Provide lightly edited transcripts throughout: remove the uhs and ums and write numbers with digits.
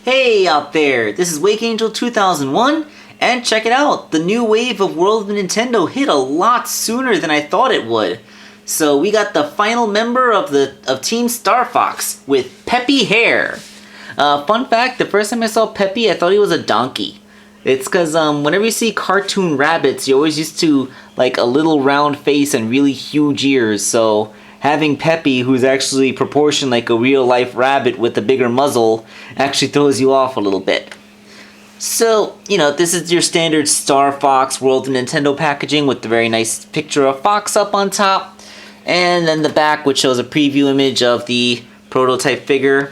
Hey out there, this is Wakeangel2K1, and check it out, the new wave of World of Nintendo hit a lot sooner than I thought it would. So we got the final member of Team Star Fox with Peppy Hare. Fun fact, the first time I saw Peppy, I thought he was a donkey. It's because whenever you see cartoon rabbits, you're always used to like a little round face and really huge ears, so having Peppy, who's actually proportioned like a real-life rabbit with a bigger muzzle, actually throws you off a little bit. So, you know, this is your standard Star Fox World of Nintendo packaging with the very nice picture of Fox up on top, and then the back, which shows a preview image of the prototype figure.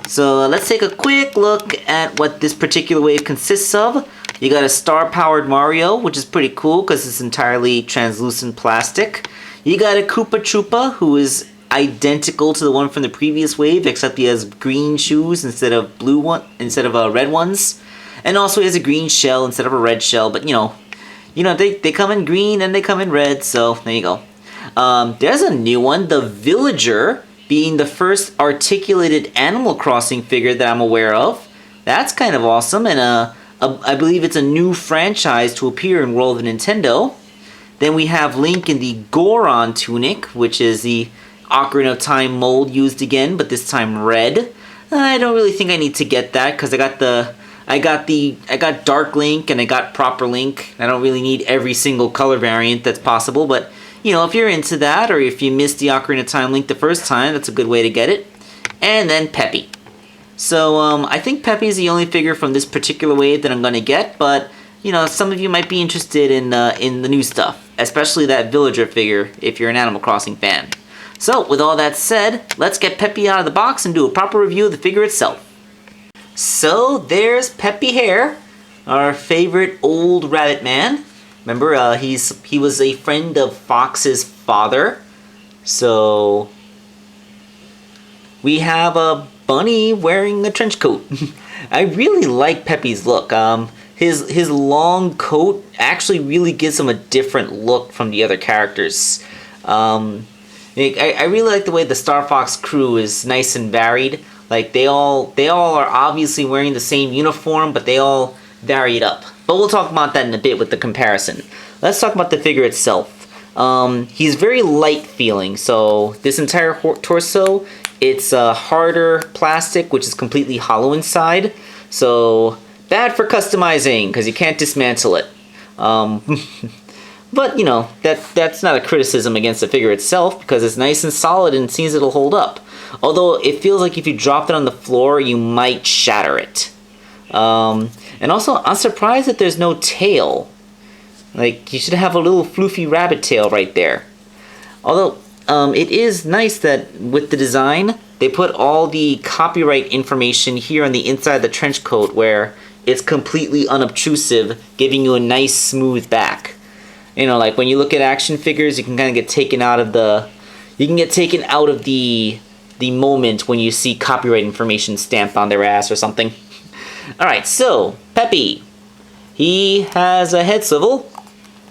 So let's take a quick look at what this particular wave consists of. You got a star-powered Mario, which is pretty cool because it's entirely translucent plastic. You got a Koopa Troopa, who is identical to the one from the previous wave, except he has green shoes instead of red ones, and also he has a green shell instead of a red shell. But you know, they come in green and they come in red, so there you go. There's a new one, the Villager, being the first articulated Animal Crossing figure that I'm aware of. That's kind of awesome, and I believe it's a new franchise to appear in World of Nintendo. Then we have Link in the Goron tunic, which is the Ocarina of Time mold used again, but this time red. I don't really think I need to get that because I got Dark Link and I got Proper Link. I don't really need every single color variant that's possible, but you know, if you're into that, or if you missed the Ocarina of Time Link the first time, that's a good way to get it. And then Peppy. So I think Peppy is the only figure from this particular wave that I'm gonna get, but you know, some of you might be interested in the new stuff, especially that Villager figure if you're an Animal Crossing fan. So, with all that said, let's get Peppy out of the box and do a proper review of the figure itself. So, there's Peppy Hare, our favorite old rabbit man. Remember, he was a friend of Fox's father. So, we have a bunny wearing a trench coat. I really like Peppy's look. His long coat actually really gives him a different look from the other characters. I really like the way the Star Fox crew is nice and varied. Like they all are obviously wearing the same uniform, but they all vary it up. But we'll talk about that in a bit with the comparison. Let's talk about the figure itself. He's very light feeling, so this entire torso, it's harder plastic, which is completely hollow inside. So bad for customizing, because you can't dismantle it. But, you know, that's not a criticism against the figure itself, because it's nice and solid and it seems it'll hold up. Although, it feels like if you dropped it on the floor, you might shatter it. And also, I'm surprised that there's no tail. Like, you should have a little floofy rabbit tail right there. Although, it is nice that with the design, they put all the copyright information here on the inside of the trench coat, where it's completely unobtrusive, giving you a nice smooth back. You know, like when you look at action figures, you can kind of get taken out of the moment when you see copyright information stamped on their ass or something. Alright, so Peppy. He has a head swivel.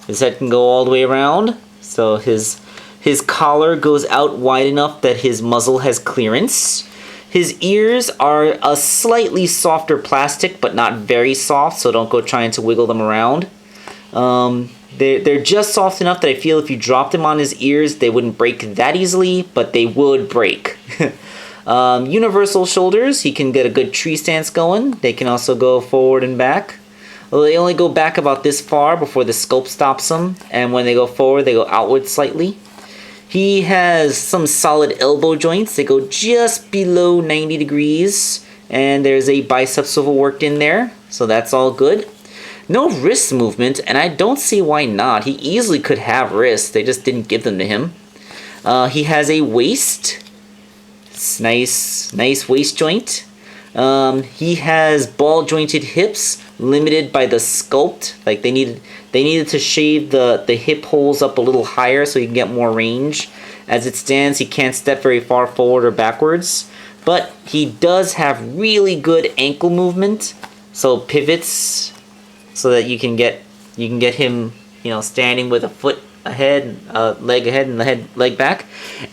His head can go all the way around. So his collar goes out wide enough that his muzzle has clearance. His ears are a slightly softer plastic, but not very soft, so don't go trying to wiggle them around. They're just soft enough that I feel if you dropped them on his ears, they wouldn't break that easily, but they would break. Universal shoulders, he can get a good tree stance going. They can also go forward and back. Although they only go back about this far before the scope stops them, and when they go forward, they go outward slightly. He has some solid elbow joints. They go just below 90 degrees, and there's a bicep swivel worked in there, so that's all good. No wrist movement, and I don't see why not. He easily could have wrists, they just didn't give them to him. He has a waist. It's nice waist joint. He has ball-jointed hips, limited by the sculpt. Like they needed to shave the hip holes up a little higher so he can get more range. As it stands, he can't step very far forward or backwards, but he does have really good ankle movement. So pivots, so that you can get him, you know, standing with a foot ahead, leg ahead, and leg back.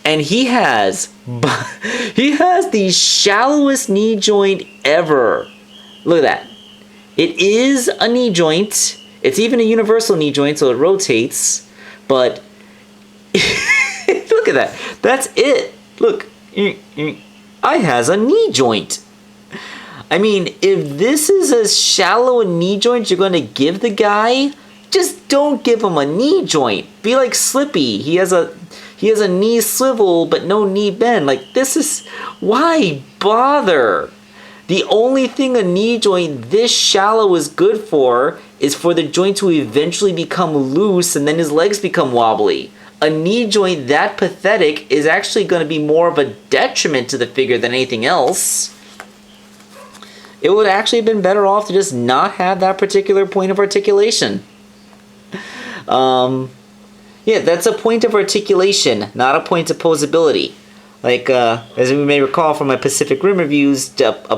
And he has the shallowest knee joint ever. Look at that. It is a knee joint. It's even a universal knee joint, so it rotates. But look at that. That's it. Look. I has a knee joint. I mean, if this is as shallow a knee joint you're going to give the guy, just don't give him a knee joint. Be like Slippy. He has a knee swivel but no knee bend. Like, this is... Why bother? The only thing a knee joint this shallow is good for is for the joint to eventually become loose and then his legs become wobbly. A knee joint that pathetic is actually going to be more of a detriment to the figure than anything else. It would actually have been better off to just not have that particular point of articulation. Yeah, that's a point of articulation, not a point of posability. Like, as we may recall from my Pacific Rim reviews, a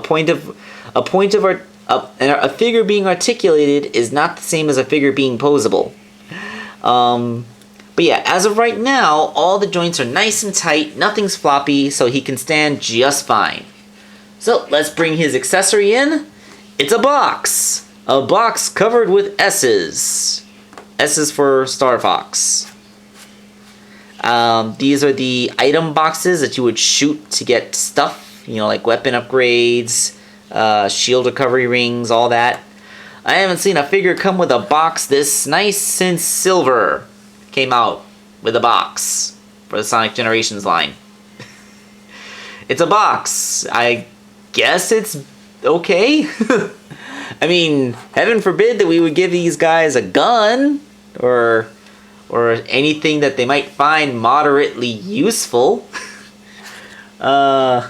figure being articulated is not the same as a figure being posable. But yeah, as of right now, all the joints are nice and tight, nothing's floppy, so he can stand just fine. So let's bring his accessory in. It's a box. A box covered with S's. S's for Star Fox. These are the item boxes that you would shoot to get stuff. You know, like weapon upgrades, shield recovery rings, all that. I haven't seen a figure come with a box this nice since Silver came out with a box for the Sonic Generations line. It's a box. I guess it's okay. I mean, heaven forbid that we would give these guys a gun or anything that they might find moderately useful. All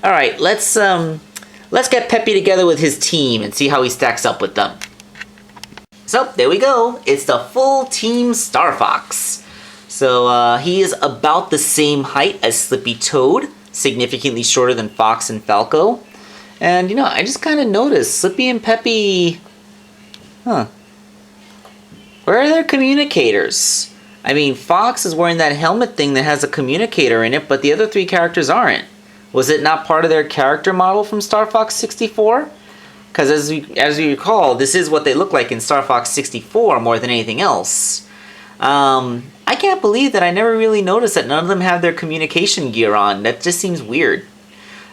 right, let's get Peppy together with his team and see how he stacks up with them. So there we go. It's the full Team Star Fox. So he is about the same height as Slippy Toad, significantly shorter than Fox and Falco. And, you know, I just kind of noticed Slippy and Peppy... Where are their communicators? I mean, Fox is wearing that helmet thing that has a communicator in it, but the other three characters aren't. Was it not part of their character model from Star Fox 64? Because as we recall, this is what they look like in Star Fox 64 more than anything else. I can't believe that I never really noticed that none of them have their communication gear on. That just seems weird.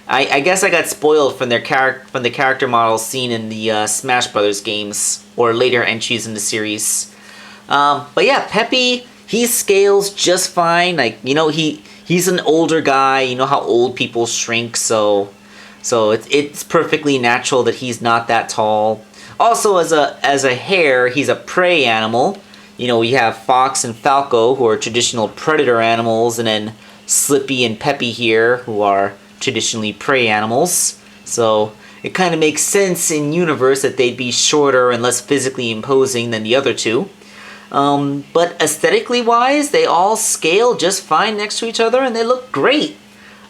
I guess I got spoiled from the character models seen in the Smash Brothers games or later entries in the series. But yeah, Peppy, he scales just fine. Like, you know, he's an older guy. You know how old people shrink, so it's perfectly natural that he's not that tall. Also, as a hare, he's a prey animal. You know, we have Fox and Falco, who are traditional predator animals, and then Slippy and Peppy here, who are traditionally prey animals. So it kind of makes sense in universe that they'd be shorter and less physically imposing than the other two. But aesthetically wise, they all scale just fine next to each other, and they look great.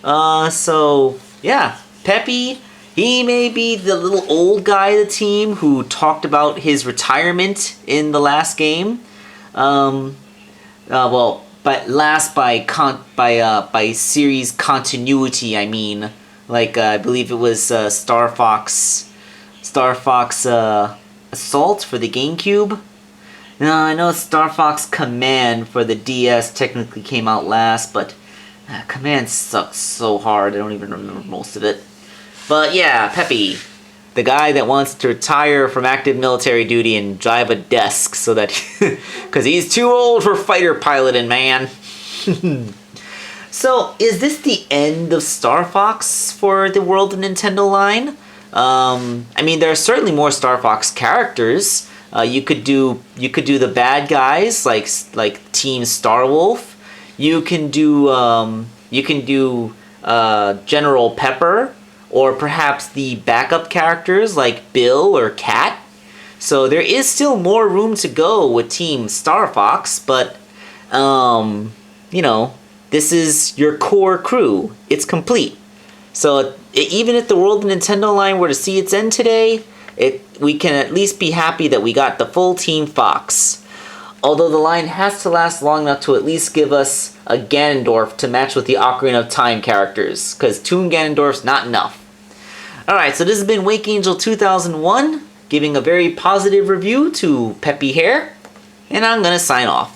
So yeah, Peppy, he may be the little old guy of the team who talked about his retirement in the last game. Well, but last by series continuity, I mean, like I believe it was Star Fox Assault for the GameCube. No, I know Star Fox Command for the DS technically came out last, but Command sucks so hard I don't even remember most of it. But yeah, Peppy, the guy that wants to retire from active military duty and drive a desk so that... because he's too old for fighter piloting, man. So, is this the end of Star Fox for the World of Nintendo line? I mean, there are certainly more Star Fox characters. You could do the bad guys like Team Starwolf. You can do General Pepper, or perhaps the backup characters like Bill or Cat. So there is still more room to go with Team Star Fox, but you know, this is your core crew. It's complete. So even if the World of Nintendo line were to see its end today, we can at least be happy that we got the full Team Fox. Although the line has to last long enough to at least give us a Ganondorf to match with the Ocarina of Time characters, because Toon Ganondorf's not enough. Alright, so this has been Wakeangel2K1 giving a very positive review to Peppy Hare, and I'm gonna sign off.